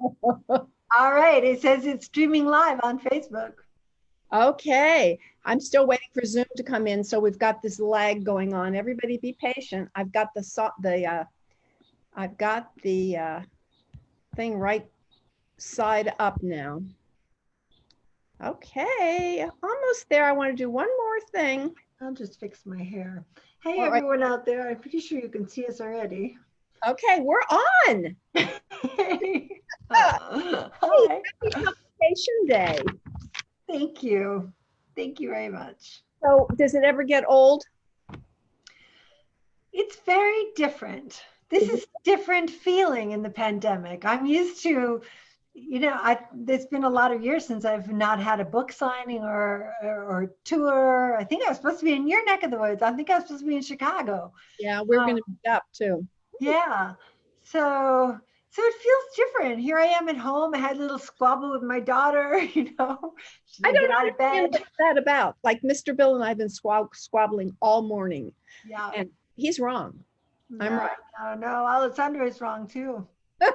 All right. It says it's streaming live on Facebook. Okay. I'm still waiting for Zoom to come in, so we've got this lag going on. Everybody be patient. I've got the thing right side up now. Okay, almost there. I want to do one more thing. I'll just fix my hair. Hey, All right. everyone out there. I'm pretty sure you can see us already. Okay, we're on. Hey. Hey, Hi. happy Publication Day. Thank you. Thank you very much. So, does it ever get old? It's very different. This is different feeling in the pandemic. I'm used to, there's been a lot of years since I've not had a book signing or tour. I think I was supposed to be in your neck of the woods. I think I was supposed to be in Chicago. Yeah, we're Uh, going to meet up too. yeah. So it feels different. Here I am at home. I had a little squabble with my daughter, she I didn't get don't out of understand bed. what's that about. Like Mr. Bill and I have been squabbling all morning, Yeah. and he's wrong. I'm No, right. no, no. Alessandra is wrong too.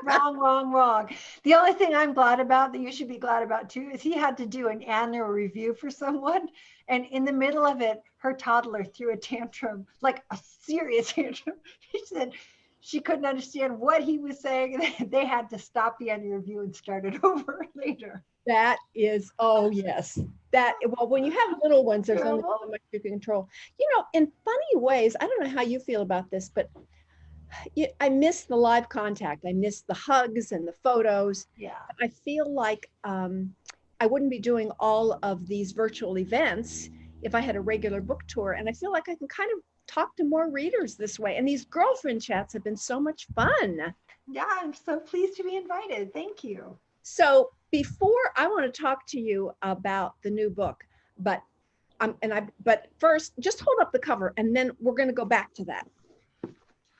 Wrong, wrong, wrong. The only thing I'm glad about that you should be glad about too is he had to do an annual review for someone. And in the middle of it, her toddler threw a tantrum, like a serious tantrum. She said she couldn't understand what he was saying. They had to stop the annual review and start it over later. That is, oh yes. Well, when you have little ones, there's only Terrible. so much you can control. In funny ways, I don't know how you feel about this, but I miss the live contact. I miss the hugs and the photos. Yeah. I feel like I wouldn't be doing all of these virtual events if I had a regular book tour. And I feel like I can kind of talk to more readers this way. And these girlfriend chats have been so much fun. Yeah, I'm so pleased to be invited. Thank you. So before I want to talk to you about the new book, but but first just hold up the cover and then we're going to go back to that.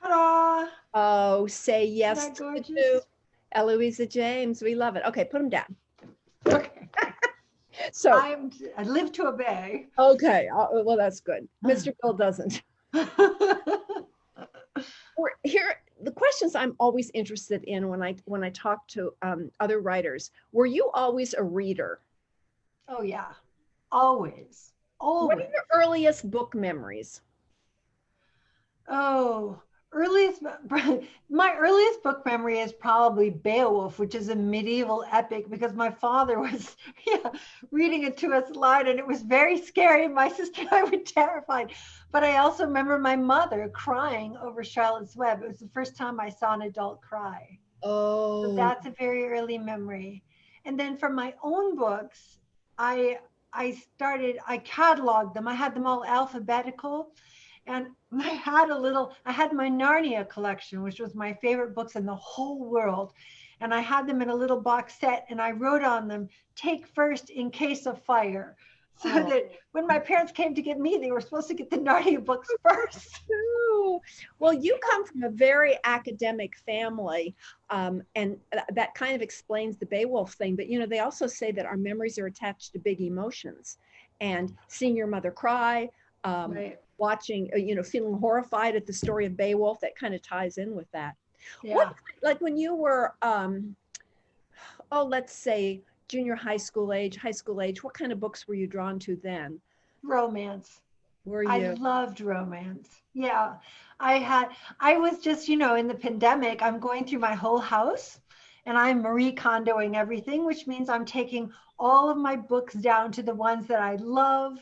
Ta-da! Oh, say yes Isn't that to the gorgeous? new Eloisa James. We love it. Okay, put them down. Okay. So, I live to obey. okay, well, that's good. Mr. Bill doesn't. We're here. The questions I'm always interested in when I talk to other writers. Were you always a reader? Oh yeah, always, What are always. your earliest book memories? Oh, earliest my earliest book memory is probably Beowulf, which is a medieval epic because my father was yeah, reading it to us aloud and it was very scary. My sister and I were terrified. But I also remember my mother crying over Charlotte's Web. It was the first time I saw an adult cry. So Oh, that's a very early memory. And then for my own books, I I cataloged them. I had them all alphabetical. And I had my Narnia collection, which was my favorite books in the whole world. And I had them in a little box set and I wrote on them, take first in case of fire. So oh. that when my parents came to get me, they were supposed to get the Narnia books first. Ooh. Well, you come from a very academic family, and that kind of explains the Beowulf thing. But they also say that our memories are attached to big emotions, and seeing your mother cry, Right. watching, feeling horrified at the story of Beowulf, that kind of ties in with that. Yeah. What, like when you were, let's say junior high school age, what kind of books were you drawn to then? Romance. Were I you? loved romance. Yeah. I was just, in the pandemic, I'm going through my whole house and I'm Marie Kondoing everything, which means I'm taking all of my books down to the ones that I love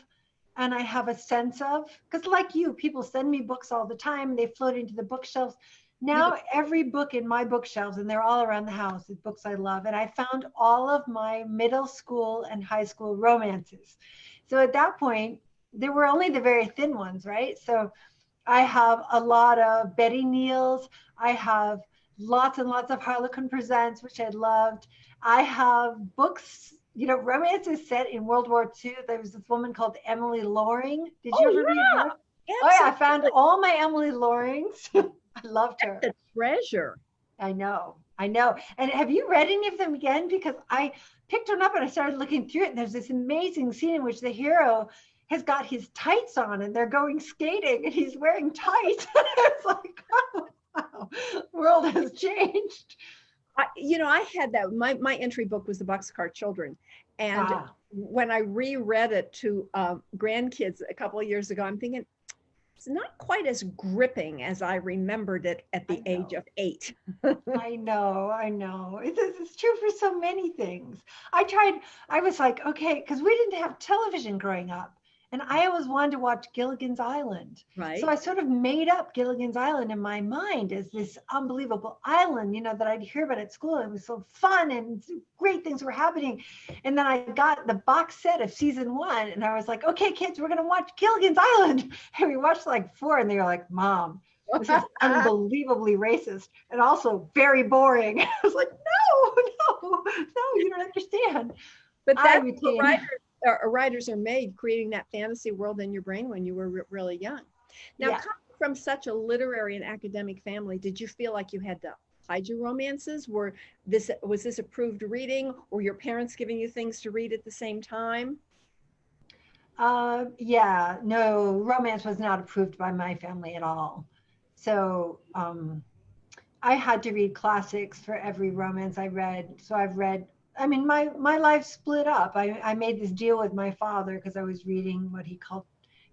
and I have a sense of, because like you, people send me books all the time, they float into the bookshelves. Yeah. Now, every book in my bookshelves, and they're all around the house, is books I love. And I found all of my middle school and high school romances. So at that point, there were only the very thin ones, right? So I have a lot of Betty Neal's. I have lots and lots of Harlequin Presents, which I loved. I have books, romances set in World War II. There was this woman called Emily Loring. Did you Oh ever read yeah, her? Oh yeah, I found absolutely. all my Emily Lorings. I loved her. The treasure. I know. I know. And have you read any of them again? Because I picked one up and I started looking through it. And there's this amazing scene in which the hero has got his tights on and they're going skating and he's wearing tights. It's like, oh, wow, world has changed. I had that. My entry book was the Boxcar Children. And Ah, when I reread it to grandkids a couple of years ago, I'm thinking it's not quite as gripping as I remembered it at I the age know. of 8. I know, I know. It's true for so many things. I was like, okay, because we didn't have television growing up. And I always wanted to watch Gilligan's Island. So Right? I sort of made up Gilligan's Island in my mind as this unbelievable island, that I'd hear about at school. It was so fun and great things were happening. And then I got the box set of season 1 and I was like, okay, kids, we're going to watch Gilligan's Island. And we watched like 4 and they were like, Mom, this is unbelievably racist and also very boring. I was like, no, you don't understand. But I that's what retain. writers are made, creating that fantasy world in your brain when you were really young. Now, Yeah. coming from such a literary and academic family, did you feel like you had to hide your romances? Was this approved reading? Or your parents giving you things to read at the same time? Yeah, no, romance was not approved by my family at all. So I had to read classics for every romance I read. So I've read, I mean, my life split up. I made this deal with my father because I was reading what he called,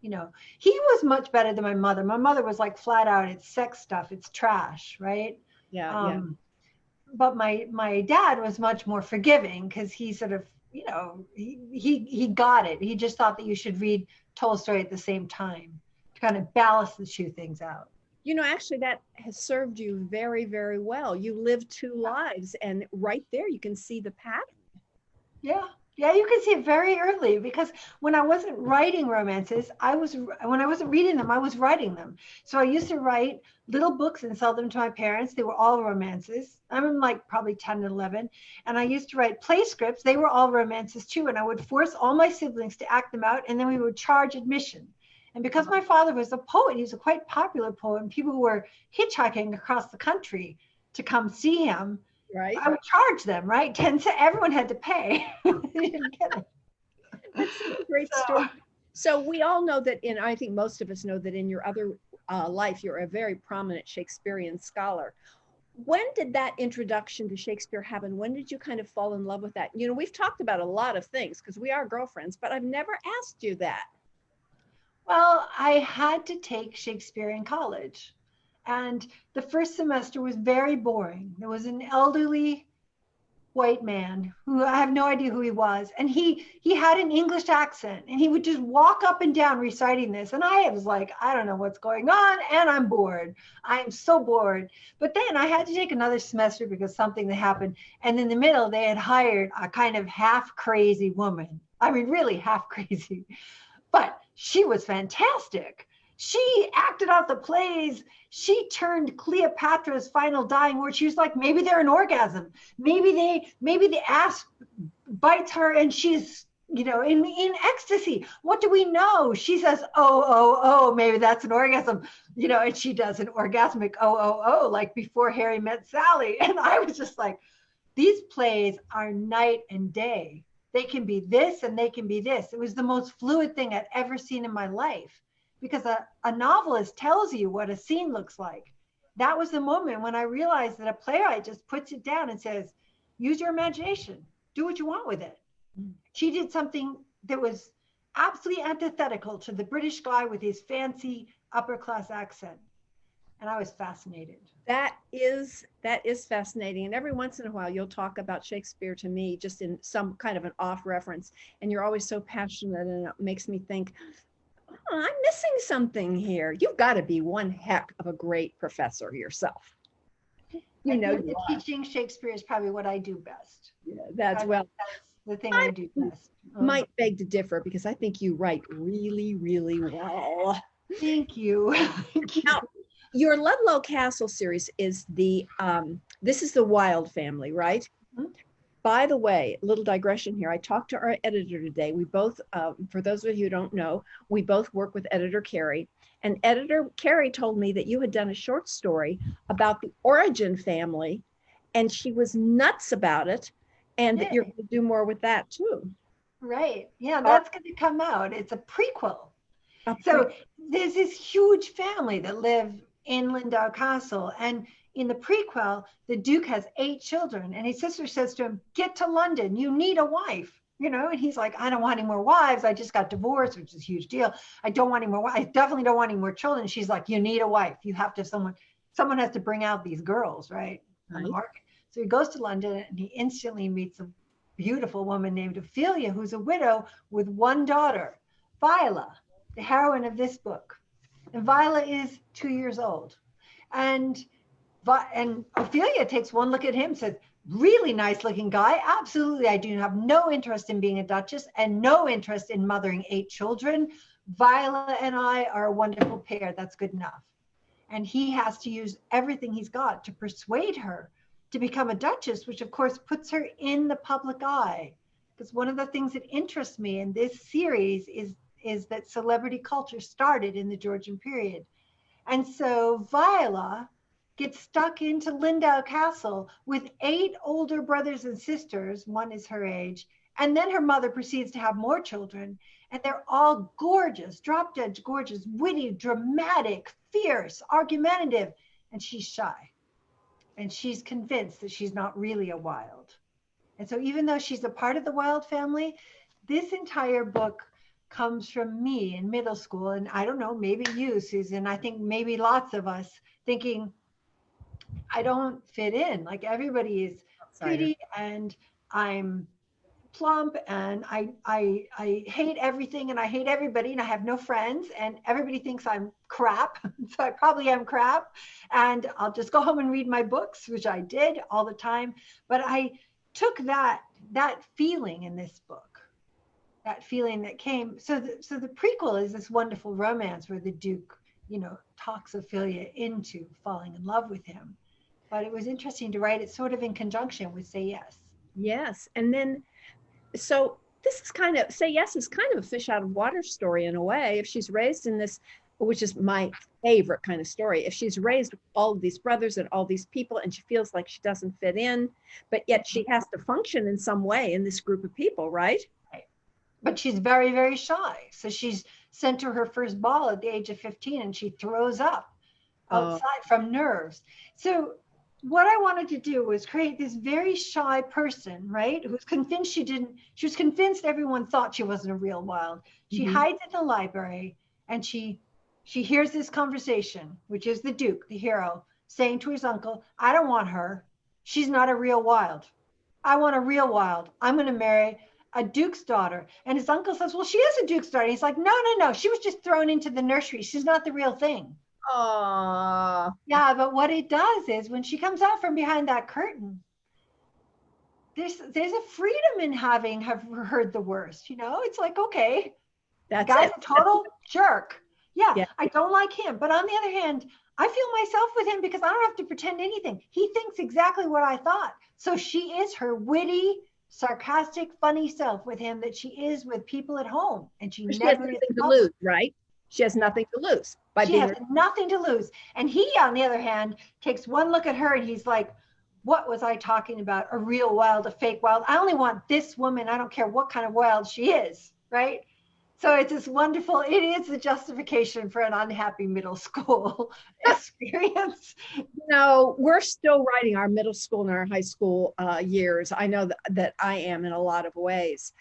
he was much better than my mother. My mother was like flat out, it's sex stuff, it's trash, right? Yeah, yeah. Um, but my dad was much more forgiving because he sort of, he got it. He just thought that you should read Tolstoy at the same time to kind of balance the two things out. Actually, that has served you very, very well. You lived 2 lives, and right there you can see the pattern. Yeah. Yeah, you can see it very early because when I wasn't writing romances, when I wasn't reading them, I was writing them. So I used to write little books and sell them to my parents. They were all romances. I'm like probably 10 and 11. And I used to write play scripts. They were all romances too. And I would force all my siblings to act them out. And then we would charge admission. And because my father was a poet, he was a quite popular poet, and people were hitchhiking across the country to come see him, Right? I would charge them, right? 10 cents. Everyone had to pay. They didn't get it. That's such a great So, story. So we all know that I think most of us know that in your other life, you're a very prominent Shakespearean scholar. When did that introduction to Shakespeare happen? When did you kind of fall in love with that? We've talked about a lot of things because we are girlfriends, but I've never asked you that. well, I had to take Shakespeare in college. And the first semester was very boring. There was an elderly white man who I have no idea who he was, and he had an English accent, and he would just walk up and down reciting this, and I was like, I don't know what's going on, and I'm bored. I'm so bored. But then I had to take another semester because something that happened, and in the middle they had hired a kind of half crazy woman. I mean, really half crazy, but she was fantastic. She acted out the plays. She turned Cleopatra's final dying words. She was like, maybe they're an orgasm. Maybe the ass bites her and she's, in ecstasy. What do we know? She says, oh, maybe that's an orgasm, and she does an orgasmic oh, like before Harry met Sally. And I was just like, these plays are night and day. They can be this and they can be this. It was the most fluid thing I'd ever seen in my life because a novelist tells you what a scene looks like. That was the moment when I realized that a playwright just puts it down and says, use your imagination, do what you want with it. She did something that was absolutely antithetical to the British guy with his fancy upper class accent. And I was fascinated. That is fascinating. And every once in a while, you'll talk about Shakespeare to me just in some kind of an off reference, and you're always so passionate, and it makes me think, oh, I'm missing something here. You've got to be one heck of a great professor yourself. I You think that are. teaching Shakespeare is probably what I do best. Yeah, that's well. That's the thing I I do best. might beg to differ because I think you write really, really well. Thank you. Thank you. Now, your Ludlow Castle series is this is the Wilde family, right? Mhm. By the way, little digression here. I talked to our editor today. We both, for those of you who don't know, we both work with editor Carrie. And editor Carrie told me that you had done a short story about the Origin family, and she was nuts about it, and that you're Yay. going to do more with that too. Right. Yeah, Or that's going to come out. It's a prequel. a So there's this huge family that live in Lindow Castle, and In the prequel, the Duke has 8 children, and his sister says to him, "Get to London. You need a wife." And he's like, "I don't want any more wives. I just got divorced," which is a huge deal. "I don't want any more wives. I definitely don't want any more children." She's like, "You need a wife. You have to have someone has to bring out these girls, right, on the market." So he goes to London, and he instantly meets a beautiful woman named Ophelia, who's a widow with 1 daughter, Viola, the heroine of this book. And Viola is 2 years old. And Ophelia takes one look at him, says, "Really nice looking guy. Absolutely. I do have no interest in being a duchess and no interest in mothering 8 children. Viola and I are a wonderful pair. That's good enough." And he has to use everything he's got to persuade her to become a duchess, which of course puts her in the public eye. Because one of the things that interests me in this series is that celebrity culture started in the Georgian period. And so Viola gets stuck into Lindow Castle with 8 older brothers and sisters. One is her age. And then her mother proceeds to have more children. And they're all gorgeous, drop dead gorgeous, witty, dramatic, fierce, argumentative. And she's shy. And she's convinced that she's not really a Wilde. And so even though she's a part of the Wilde family, this entire book comes from me in middle school. And I don't know, maybe you, Susan, I think maybe lots of us thinking, I don't fit in. Like everybody is pretty and I'm plump and I hate everything and I hate everybody and I have no friends and everybody thinks I'm crap. So I probably am crap and I'll just go home and read my books, which I did all the time. But I took that feeling in this book, that feeling that came. So the prequel is this wonderful romance where the Duke, talks Ophelia into falling in love with him. But it was interesting to write it sort of in conjunction with Say Yes. Yes. And then, so this is kind of, Say Yes is kind of a fish out of water story in a way. If she's raised in this, which is my favorite kind of story, if she's raised all of these brothers and all these people and she feels like she doesn't fit in, but yet she has to function in some way in this group of people, right? Right. But she's very, very shy. So she's sent to her first ball at the age of 15 and she throws up outside from nerves. So what I wanted to do was create this very shy person, right? Who's convinced she was convinced everyone thought she wasn't a real Wilde. She hides in the library and she hears this conversation, which is the Duke, the hero, saying to his uncle, "I don't want her. She's not a real Wilde. I want a real Wilde. I'm going to marry a Duke's daughter." And his uncle says, "Well, she is a Duke's daughter." He's like, no. She was just thrown into the nursery. She's not the real thing. Yeah, but what it does is when she comes out from behind that curtain, there's a freedom in having heard the worst. It's like, okay, that guy's a total jerk. Yeah, I don't like him. But on the other hand, I feel myself with him because I don't have to pretend anything. He thinks exactly what I thought. So she is her witty, sarcastic, funny self with him that she is with people at home. And she never has nothing to lose, right? She has nothing to lose. She has nothing to lose. And he, on the other hand, takes one look at her and he's like, "What was I talking about? A real Wilde, a fake Wilde? I only want this woman. I don't care what kind of Wilde she is," right? So it's this wonderful, it is the justification for an unhappy middle school experience. We're still writing our middle school and our high school years. I know that I am in a lot of ways.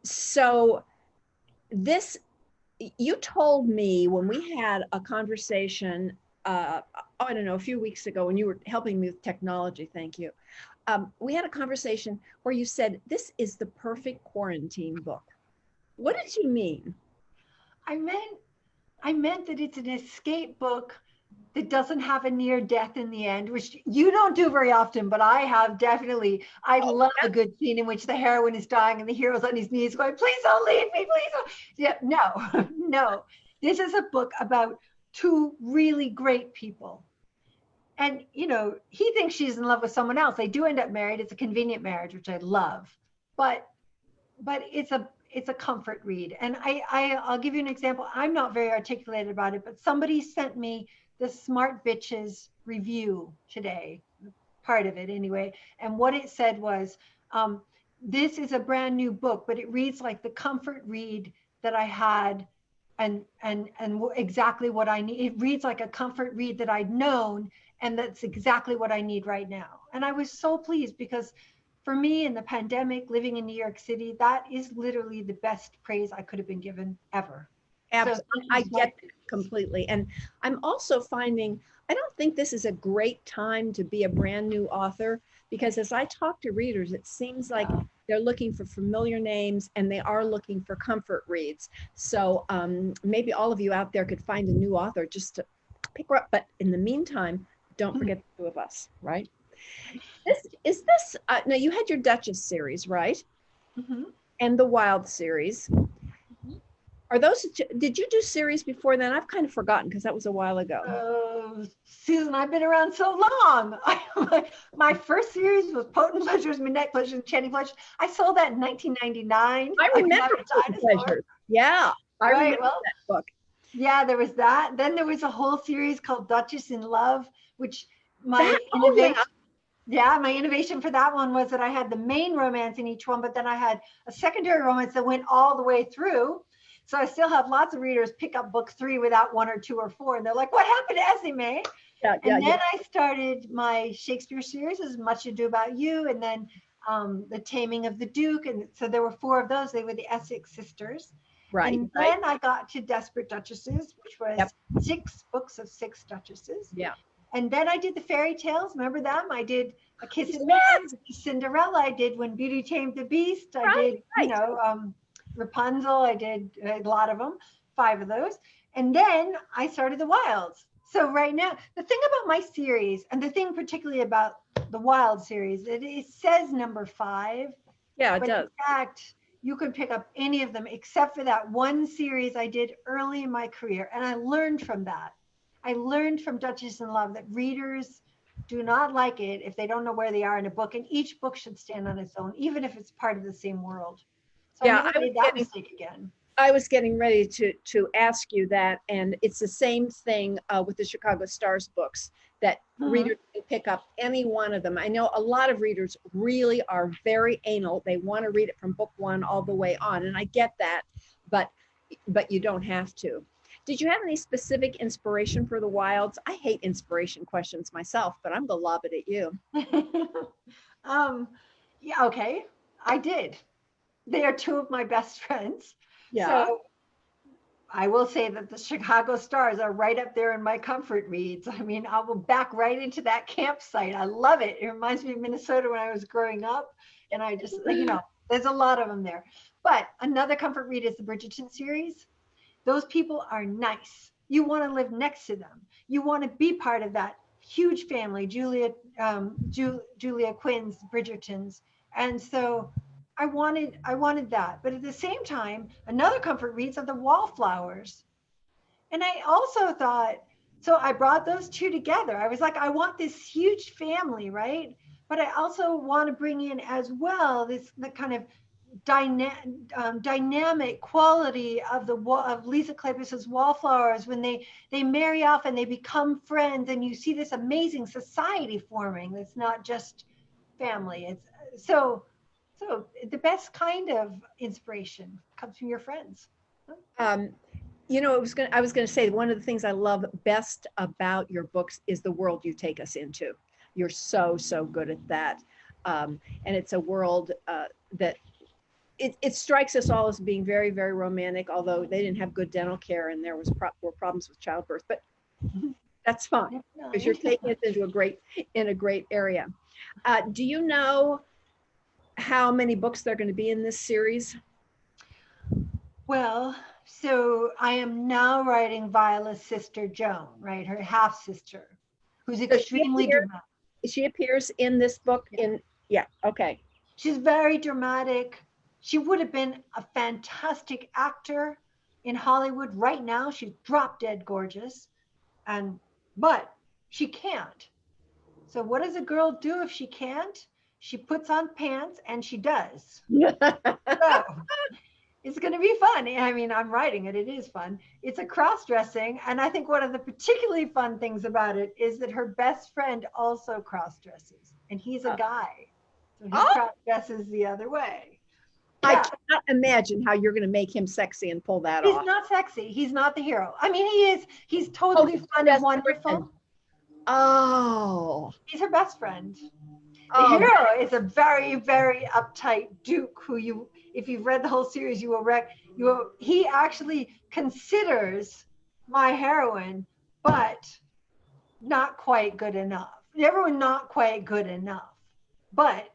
So this, you told me when we had a conversation, I don't know, a few weeks ago when you were helping me with technology, thank you. We had a conversation where you said, this is the perfect quarantine book. What did you mean? I meant that it's an escape book that doesn't have a near death in the end, which you don't do very often, but I have definitely. I love a good scene in which the heroine is dying and the hero's on his knees going, "Please don't leave me, please don't." Yeah, no. This is a book about 2 really great people. And, he thinks she's in love with someone else. They do end up married. It's a convenient marriage, which I love. But it's a comfort read. And I'll give you an example. I'm not very articulated about it, but somebody sent me the Smart Bitches review today, part of it anyway. And what it said was, this is a brand new book, but it reads like the comfort read that I had and exactly what I need. It reads like a comfort read that I'd known And that's exactly what I need right now. And I was so pleased because for me in the pandemic, living in New York City, that is literally the best praise I could have been given ever. So I get that completely. And I'm also finding, I don't think this is a great time to be a brand new author, because as I talk to readers, it seems like they're looking for familiar names and they are looking for comfort reads. So maybe all of you out there could find a new author just to pick her up. But in the meantime, don't forget the two of us, right? Now you had your Duchess series, right? Mm-hmm. And the Wild series. Are those, did you do series before then? I've kind of forgotten because that was a while ago. Susan, I've been around so long. My first series was Potent Pleasures, Midnight Pleasures, Enchanting Pleasures. I sold that in 1999. I remember Potent Pleasures. Yeah, I remember that book. Yeah, there was that. Then there was a whole series called Duchess in Love, which my innovation for that one was that I had the main romance in each one, but then I had a secondary romance that went all the way through. So I still have lots of readers pick up book 3 without 1 or 2 or 4. And they're like, what happened to Esme? Then I started my Shakespeare series, As Much Ado About You, and then The Taming of the Duke. And so there were 4 of those. They were the Essex sisters. And then I got to Desperate Duchesses, which was 6 books of 6 duchesses. Yeah. And then I did the fairy tales. Remember them? I did A Kiss in Midnight, Cinderella. I did When Beauty Tamed the Beast. I did, Rapunzel. I did a lot of them, 5 of those. And then I started the Wilds. So right now, the thing about my series, and the thing particularly about the Wild series, it says number 5. Yeah, it does. In fact, you can pick up any of them except for that one series I did early in my career. And I learned from that. I learned from Duchess in Love that readers do not like it if they don't know where they are in a book. And each book should stand on its own, even if it's part of the same world. So I never made that mistake again. I was getting ready to ask you that, and it's the same thing with the Chicago Stars books, that readers can pick up any one of them. I know a lot of readers really are very anal. They want to read it from book 1 all the way on, and I get that, but you don't have to. Did you have any specific inspiration for the Wilds? I hate inspiration questions myself, but I'm going to lob it at you. Yeah, okay, I did. They are 2 of my best friends. Yeah. So I will say that the Chicago Stars are right up there in my comfort reads. I mean, I will back right into that campsite. I love it. It reminds me of Minnesota when I was growing up. And I just, there's a lot of them there. But another comfort read is the Bridgerton series. Those people are nice. You want to live next to them. You want to be part of that huge family, Julia Quinn's Bridgertons. And so I wanted that. But at the same time, another comfort reads are the Wallflowers. And I also thought, so I brought those 2 together. I was like, I want this huge family, right? But I also want to bring in as well the kind of dynamic quality of Lisa Kleypas's Wallflowers when they marry off and they become friends, and you see this amazing society forming. That's not just family. It's so the best kind of inspiration comes from your friends. I was going to say, one of the things I love best about your books is the world you take us into. You're so good at that. And it's a world that it strikes us all as being very, very romantic, although they didn't have good dental care and there were problems with childbirth, but that's fine because you're taking us into a great area. Do you know how many books there are going to be in this series? Well, so I am now writing Viola's sister Joan, right? Her half sister, who's extremely dramatic. She appears in this book. Okay. She's very dramatic. She would have been a fantastic actor in Hollywood right now. She's drop dead gorgeous, but she can't. So what does a girl do if she can't? She puts on pants, and she does. So it's going to be fun. I mean, I'm writing it. It is fun. It's a cross-dressing. And I think one of the particularly fun things about it is that her best friend also cross-dresses. And he's a guy. So he cross-dresses the other way. I cannot imagine how you're going to make him sexy and pull that off. He's not sexy. He's not the hero. I mean, he is. He's totally fun and wonderful. Oh, He's her best friend. The oh, hero is a very, very uptight duke who you, if you've read the whole series, he actually considers my heroine, but not quite good enough. Everyone not quite good enough. But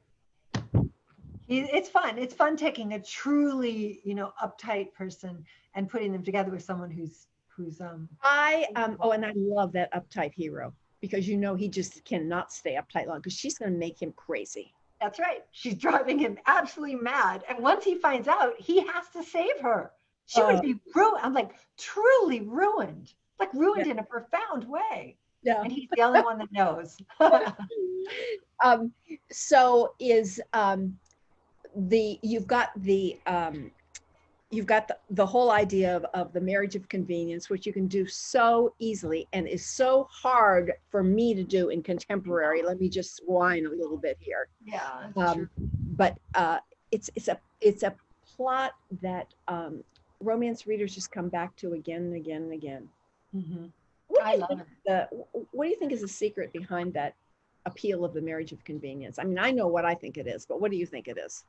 it's fun. It's fun taking a truly, uptight person and putting them together with someone who's. oh, and I love that uptight hero because he just cannot stay uptight long because she's going to make him crazy. That's right. She's driving him absolutely mad. And once he finds out, he has to save her. She would Oh, be ruined. I'm like, truly ruined, like ruined yeah, in a profound way. yeah. And he's the only one that knows. Um, so is you've got the whole idea of the marriage of convenience, which you can do so easily and is so hard for me to do in contemporary. Let me just whine a little bit here. Yeah, that's true. But it's a plot that romance readers just come back to again and again and again. Mm-hmm. I love it. What do you think is the secret behind that appeal of the marriage of convenience? I mean, I know what I think it is, but what do you think it is?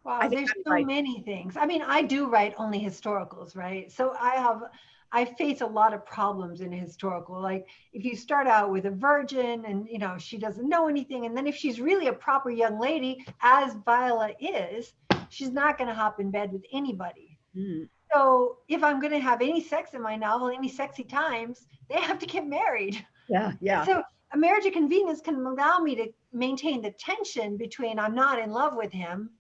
Wow, there's so right. many things. I mean, I do write only historicals, right? So I face a lot of problems in a historical. Like if you start out with a virgin and she doesn't know anything, and then if she's really a proper young lady, as Viola is, she's not going to hop in bed with anybody. Mm. So if I'm going to have any sex in my novel, any sexy times, they have to get married. Yeah, yeah. So a marriage of convenience can allow me to maintain the tension between I'm not in love with him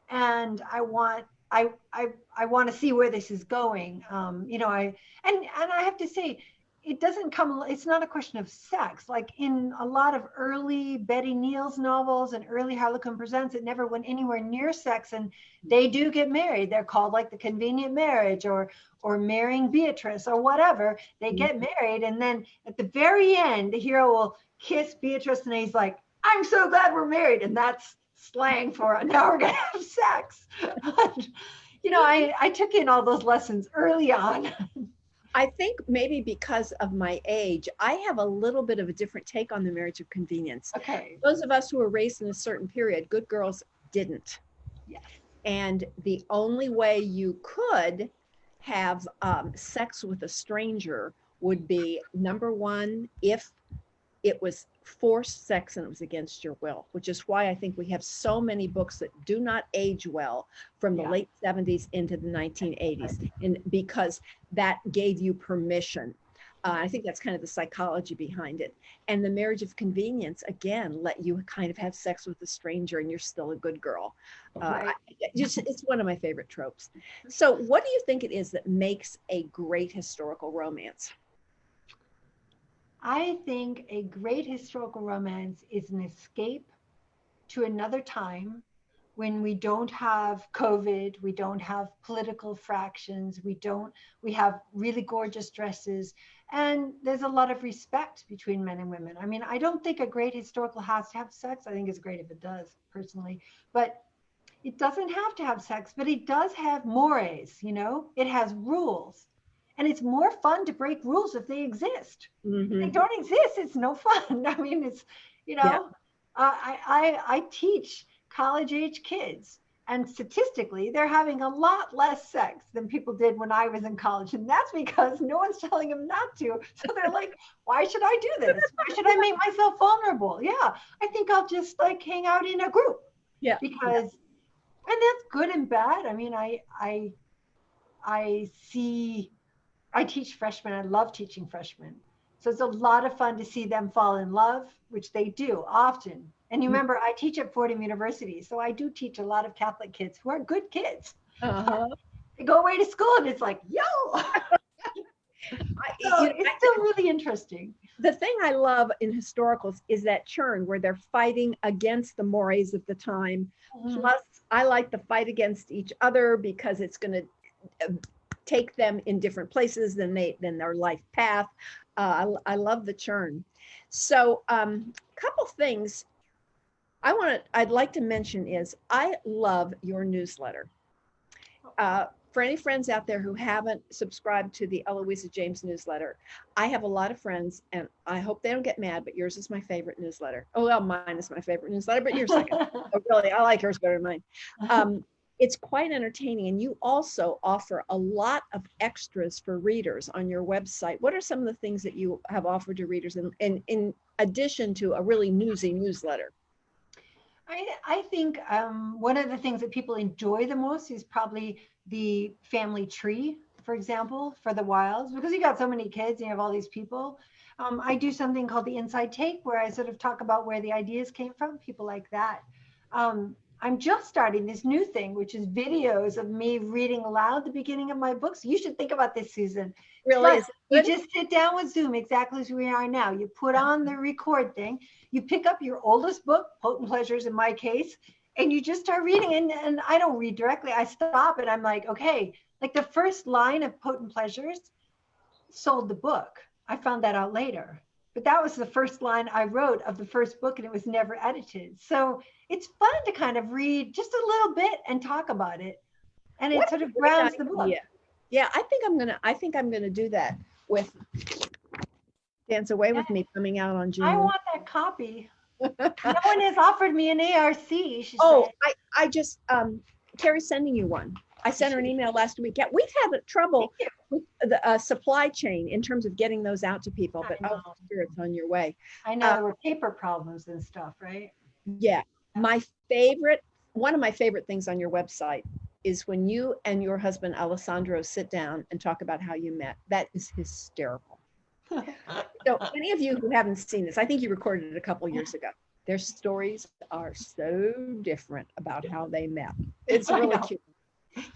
and I want to see where this is going. I have to say, it's not a question of sex. Like in a lot of early Betty Neal's novels and early Harlequin Presents, it never went anywhere near sex, and they do get married. They're called like the convenient marriage or marrying Beatrice or whatever. They get married, and then at the very end, the hero will kiss Beatrice, and he's like, "I'm so glad we're married," and that's slang for now we're gonna have sex. I took in all those lessons early on. I think maybe because of my age, I have a little bit of a different take on the marriage of convenience. Okay. Those of us who were raised in a certain period, good girls didn't. Yes. And the only way you could have sex with a stranger would be, number one, if it was forced sex and it was against your will, which is why I think we have so many books that do not age well from the late 70s into the 1980s, and because that gave you permission. I think that's kind of the psychology behind it. And the marriage of convenience, again, let you kind of have sex with a stranger and you're still a good girl. Right. It's one of my favorite tropes. So what do you think it is that makes a great historical romance? I think a great historical romance is an escape to another time when we don't have COVID, we don't have political fractions, we have really gorgeous dresses, and there's a lot of respect between men and women. I mean, I don't think a great historical has to have sex. I think it's great if it does, personally, but it doesn't have to have sex, but it does have mores, it has rules. And it's more fun to break rules if they exist. Mm-hmm. If they don't exist, it's no fun. I mean, it's, I teach college age kids, and statistically, they're having a lot less sex than people did when I was in college. And that's because no one's telling them not to. So they're like, why should I do this? Why should I make myself vulnerable? Yeah, I think I'll just like hang out in a group. Yeah. Because, and that's good and bad. I mean, I teach freshmen. I love teaching freshmen. So it's a lot of fun to see them fall in love, which they do often. And you remember, I teach at Fordham University. So I do teach a lot of Catholic kids who are good kids. Uh-huh. They go away to school and it's like, yo. It's still really interesting. The thing I love in historicals is that churn where they're fighting against the mores of the time. Mm-hmm. Plus, I like the fight against each other because it's going to take them in different places than their life path. I love the churn. So couple things I'd like to mention is I love your newsletter. For any friends out there who haven't subscribed to the Eloisa James newsletter, I have a lot of friends, and I hope they don't get mad, but yours is my favorite newsletter. Oh, well, mine is my favorite newsletter, but yours second. Oh, really, I like yours better than mine. It's quite entertaining, and you also offer a lot of extras for readers on your website. What are some of the things that you have offered to readers in addition to a really newsy newsletter? I think one of the things that people enjoy the most is probably the family tree, for example, for the Wildes, because you got so many kids and you have all these people. I do something called the Inside Take, where I sort of talk about where the ideas came from, people like that. I'm just starting this new thing, which is videos of me reading aloud the beginning of my books. You should think about this, Susan. Really? It's fun. You just sit down with Zoom exactly as we are now. You put on the record thing, you pick up your oldest book, Potent Pleasures in my case, and you just start reading. And I don't read directly. I stop and I'm like, okay, like the first line of Potent Pleasures sold the book. I found that out later. But that was the first line I wrote of the first book, and it was never edited. So it's fun to kind of read just a little bit and talk about it. And it sort of grounds the book. Yeah, I think I'm gonna do that with Dance Away with Me coming out on June. I want that copy. No one has offered me an ARC. I just Carrie's sending you one. I sent her an email last week. Yeah, we've had trouble with the supply chain in terms of getting those out to people, but I'm sure it's on your way. I know there were paper problems and stuff, right? Yeah. One of my favorite things on your website is when you and your husband Alessandro sit down and talk about how you met. That is hysterical. So any of you who haven't seen this, I think you recorded it a couple years ago. Their stories are so different about how they met. It's really cute.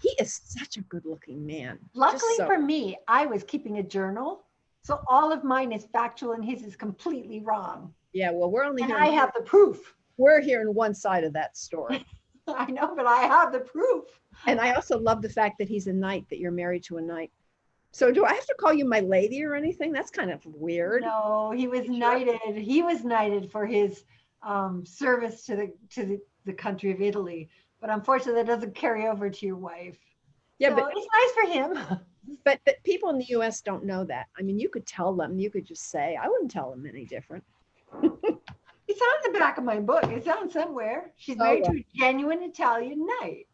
He is such a good-looking man. Luckily for me, I was keeping a journal, so all of mine is factual and his is completely wrong. Yeah, well, we're only here. I have the proof. We're hearing one side of that story. I know, but I have the proof. And I also love the fact that he's a knight, that you're married to a knight. So do I have to call you my lady or anything? That's kind of weird. No, he was knighted. He was knighted for his service to the country of Italy. But unfortunately, that doesn't carry over to your wife. Yeah, so but it's nice for him. But people in the U.S. don't know that. I mean, you could tell them. You could just say, I wouldn't tell them any different. It's on the back of my book. It's on somewhere. She's married to a genuine Italian knight.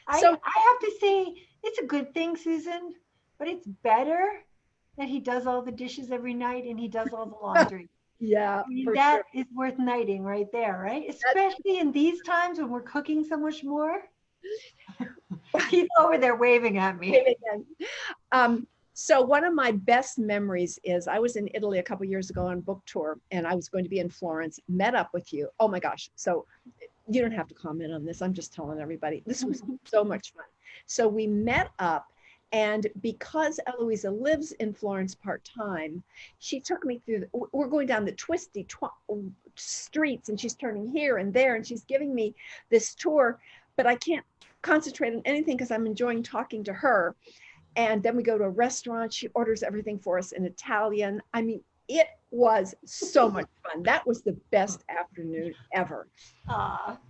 I have to say, it's a good thing, Susan, but it's better that he does all the dishes every night and he does all the laundry. Yeah, I mean, that is worth knighting right there, right? Especially in these times when we're cooking so much more. He's over there waving at me. So one of my best memories is I was in Italy a couple of years ago on book tour, and I was going to be in Florence, met up with you. Oh my gosh. So you don't have to comment on this. I'm just telling everybody. This was so much fun. So we met up. And because Eloisa lives in Florence part-time, she took me through, we're going down the twisty streets, and she's turning here and there, and she's giving me this tour, but I can't concentrate on anything because I'm enjoying talking to her. And then we go to a restaurant. She orders everything for us in Italian. I mean, it was so much fun. That was the best afternoon ever.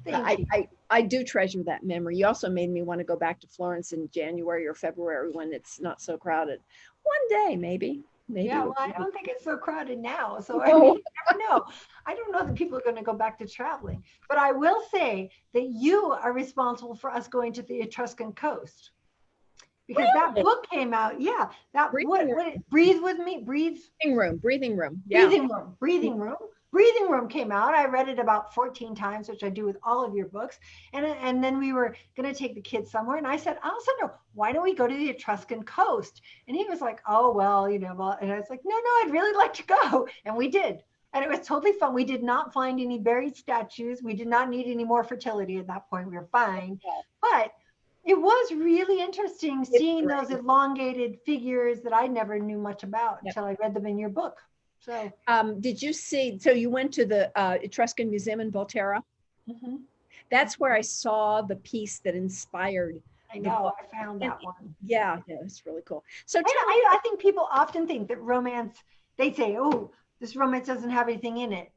Thank you. I do treasure that memory. You also made me want to go back to Florence in January or February when it's not so crowded. One day, maybe. Yeah, well, I don't think it's so crowded now. So I mean, you never know. I don't know that people are going to go back to traveling. But I will say that you are responsible for us going to the Etruscan coast. Because that book came out, Breathe With Me, Breathing Room. Yeah. Breathing Room came out. I read it about 14 times, which I do with all of your books. And then we were going to take the kids somewhere. And I said, Alessandro, why don't we go to the Etruscan coast? And he was like, oh, well, and I was like, no, I'd really like to go. And we did. And it was totally fun. We did not find any buried statues. We did not need any more fertility at that point. We were fine. But it was really interesting seeing those elongated figures that I never knew much about until I read them in your book. So, did you see? So you went to the Etruscan Museum in Volterra. Mm-hmm. That's where I saw the piece that inspired. I know. I found that one. Yeah, it's really cool. So I think people often think that romance. They say, "Oh, this romance doesn't have anything in it,"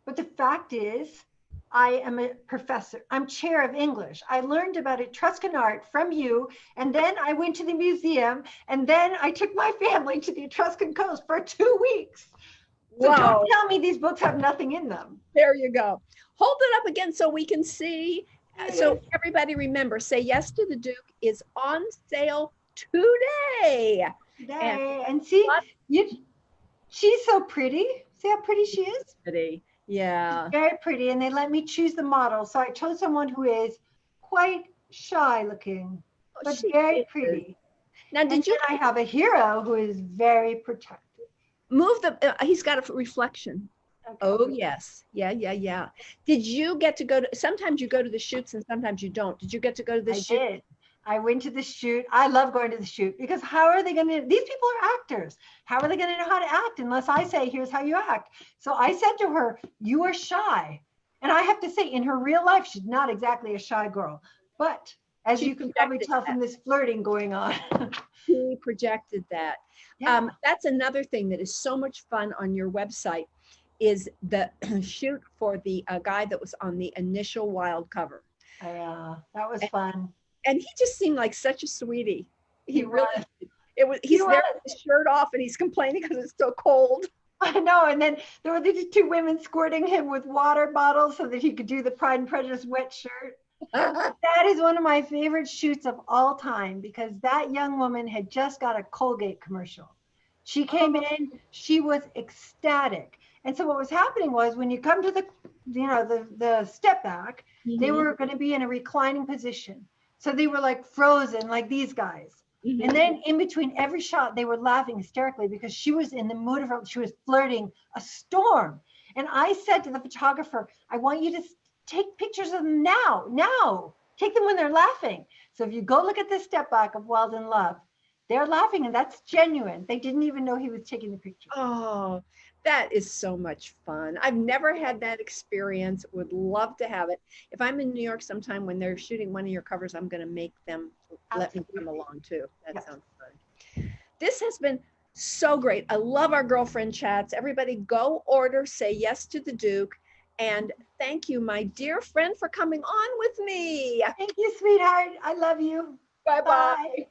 but the fact is, I am a professor. I'm chair of English. I learned about Etruscan art from you. And then I went to the museum. And then I took my family to the Etruscan coast for 2 weeks. So don't Whoa, tell me these books have nothing in them. there you go. Hold it up again so we can see. So everybody remember, Say Yes to the Duke is on sale today. And see, what she's so pretty. See how pretty she is? pretty. Yeah. She's very pretty. And they let me choose the model. So I chose someone who is quite shy looking, but She very is. pretty. Now, did you I have a hero who is very protective. move the, he's got a reflection. Okay. Oh, yes. Yeah. Did you get to go to, sometimes you go to the shoots and sometimes you don't. Did you get to go to the shoot? I did. I went to the shoot. I love going to the shoot because how are they going to, these people are actors. How are they going to know how to act unless I say, here's how you act? So I said to her, you are shy. And I have to say, in her real life, she's not exactly a shy girl. But as you can probably tell from this flirting going on. She projected that. Yeah. That's another thing that is so much fun on your website is the shoot for the guy that was on the initial Wild cover. That was fun. And he just seemed like such a sweetie. He really, was. He's there with his shirt off and he's complaining because it's so cold. I know. And then there were these two women squirting him with water bottles so that he could do the Pride and Prejudice wet shirt. That is one of my favorite shoots of all time because that young woman had just got a Colgate commercial. She came in, she was ecstatic. And so what was happening was when you come to the step back, they were going to be in a reclining position. So they were like frozen, like these guys. And then in between every shot, they were laughing hysterically because she was in the mood of her, she was flirting a storm. And I said to the photographer, I want you to take pictures of them now. Take them when they're laughing. So if you go look at the step back of Wild in Love, they're laughing and that's genuine. They didn't even know he was taking the picture. Oh, that is so much fun. I've never had that experience. Would love to have it. If I'm in New York sometime when they're shooting one of your covers, I'm going to make them let me come along too. That sounds fun. This has been so great. I love our girlfriend chats. Everybody go order Say Yes to the Duke. And thank you, my dear friend, for coming on with me. Thank you, sweetheart. I love you. Bye-bye.